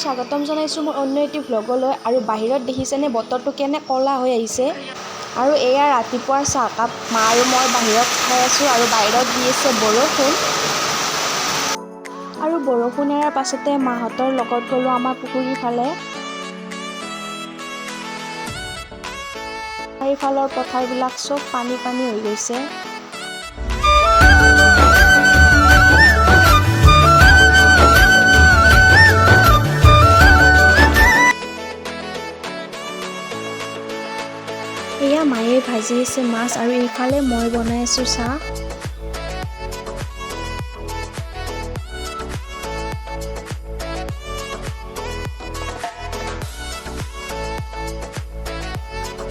স্বাগতম জনাইছোঁ মোৰ অন্য এটি ভ্লগলৈ। আৰু বাহিৰত দেখিছেনে বতৰটো কেনে ক'লা হৈ আহিছে। আৰু এয়া ৰাতিপুৱাৰ চাহকাপ মা আৰু মই বাহিৰত খাই আছোঁ আৰু বাহিৰত দি আছে বৰষুণ। আৰু বৰষুণ এৰাৰ পাছতে মাহঁতৰ লগত গ'লোঁ আমাৰ পুখুৰীৰ ফালে। চাৰিওফালৰ পথাৰবিলাক চব পানী পানী হৈ গৈছে। এয়া মায়ে ভাজি আছে মাছ আৰু ইফালে মই বনাই আছোঁ চাহ।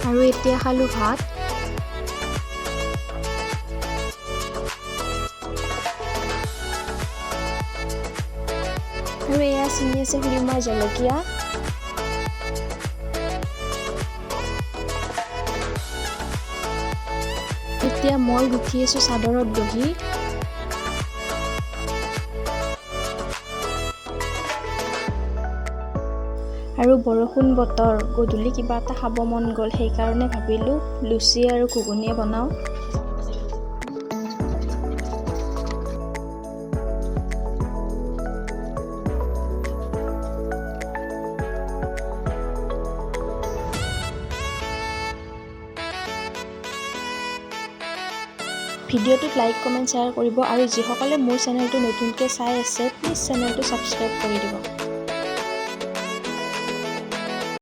আৰু এতিয়া খালোঁ ভাত। আৰু এয়া চিঙি আছে খুৰীমাই জলকীয়া। এতিয়া মই গুঠি আছোঁ চাদৰত বহি। আৰু বৰষুণ বতৰ, গধূলি কিবা এটা খাব মন গ'ল, সেইকাৰণে ভাবিলোঁ লুচি আৰু ঘুগুনিয়ে বনাওঁ। ভিডিঅ'টোত লাইক, কমেণ্ট, শ্বেয়াৰ কৰিব আৰু যিসকলে মোৰ চেনেলটো নতুনকৈ চাই আছে প্লিজ চেনেলটো ছাবস্ক্ৰাইব কৰি দিব।